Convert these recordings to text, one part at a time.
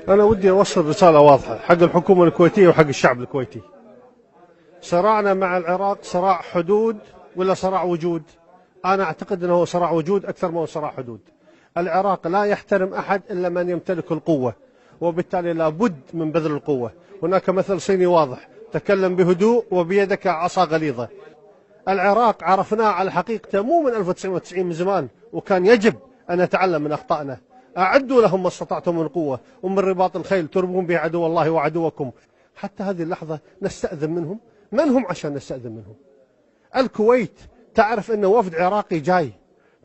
أنا ودي أوصل رسالة واضحة حق الحكومة الكويتية وحق الشعب الكويتي. صراعنا مع العراق صراع حدود ولا صراع وجود؟ أنا أعتقد أنه صراع وجود أكثر ما هو صراع حدود. العراق لا يحترم أحد إلا من يمتلك القوة، وبالتالي لابد من بذل القوة. هناك مثل صيني واضح: تكلم بهدوء وبيدك عصا غليظة. العراق عرفناه على حقيقته مو من 1990، من زمان، وكان يجب أن نتعلم من أخطائنا. أعدوا لهم ما استطعتم من قوة ومن رباط الخيل تربون به عدو الله وعدوكم. حتى هذه اللحظة نستأذن منهم. من هم عشان نستأذن منهم؟ الكويت تعرف أن وفد عراقي جاي،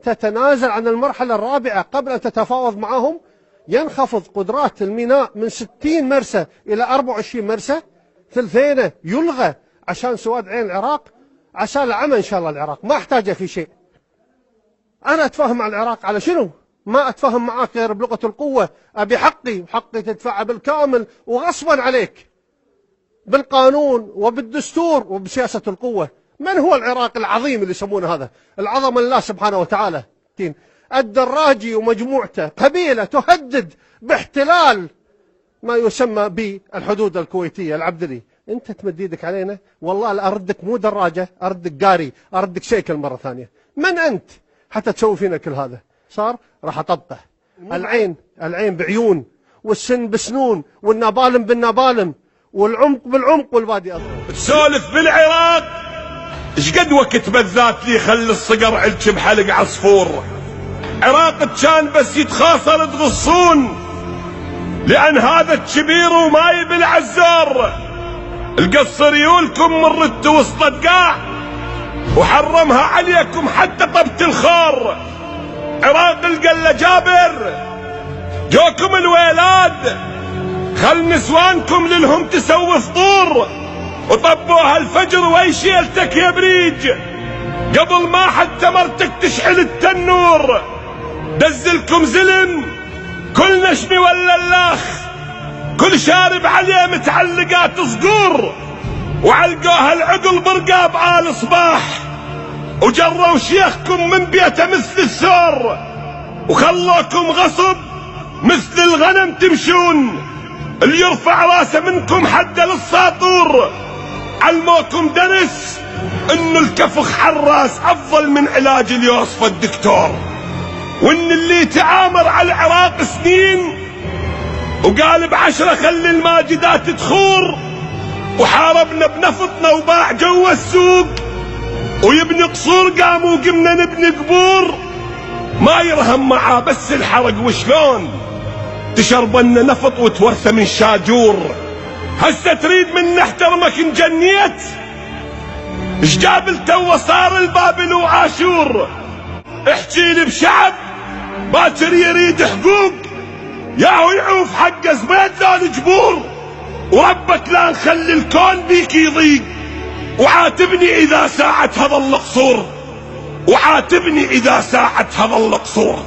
تتنازل عن المرحلة الرابعة قبل أن تتفاوض معهم. ينخفض قدرات الميناء من 60 مرسى إلى 24 مرسى، ثلثين يلغى عشان سواد عين العراق، عشان العمى إن شاء الله. العراق ما احتاجه في شيء. أنا أتفاهم مع العراق على شنو؟ ما أتفاهم معاك غير بلغة القوة. أبي حقي، وحقي تدفعه بالكامل وغصبا عليك بالقانون وبالدستور وبسياسة القوة. من هو العراق العظيم اللي يسمونه هذا؟ العظمة لله سبحانه وتعالى. الدراجي ومجموعته قبيلة تهدد باحتلال ما يسمى بالحدود الكويتية العبدلي. أنت تمد يدك علينا، والله لا أردك مو دراجة، أردك قاري، أردك شيكل مرة ثانية. من أنت حتى تسوي فينا كل هذا؟ صار راح أطبطه. العين بعيون، والسن بسنون، والنبالم بالنبالم، والعمق بالعمق، والبادي أضرب. تسولف بالعراق ايش قد وقت بذات لي خلي الصقر علك بحلق عصفور. عراق كان بس يتخاصر تغصون، لأن هذا الكبير وما يبي العزار. القصر يولكم من رد وسط قاع، وحرمها عليكم حتى طبت الخار. عراق القلة جابر جوكم الويلاد، خل نسوانكم للهم تسوي فطور، وطبوها الفجر ويشيلتك يا بريج قبل ما حتى مرتك تشحل التنور. دزلكم زلم كل نشمي ولا اللاخ، كل شارب عليه متعلقات صقور، وعلقوها العقل برقاب آل صباح، وجروا شيخكم من بيته مثل السور، وخلوكم غصب مثل الغنم تمشون. اللي يرفع راسه منكم حد للساطور. علموكم درس انه الكفخ حراس افضل من علاج اللي يوصفه الدكتور، وان اللي يتعامر على العراق سنين وقال ب10 خلي الماجدات تخور، وحاربنا بنفطنا وباع جوا السوق، ويبني قصور قام وقمنا نبني قبور. ما يرهم معاه بس الحرق، وشلون تشربنا نفط وتورثه من شاجور. هسه تريد من نحترمك نجنيت؟ ايش جاب تو صار البابل وعاشور؟ احكي لي بشعب باكر يريد حقوق، ياهو يعوف حقه زبيد لو الجبور. وربك لا نخلي الكون بيك يضيق، وعاتبني اذا ساعت هذا القصور، وعاتبني اذا ساعت هذا القصور.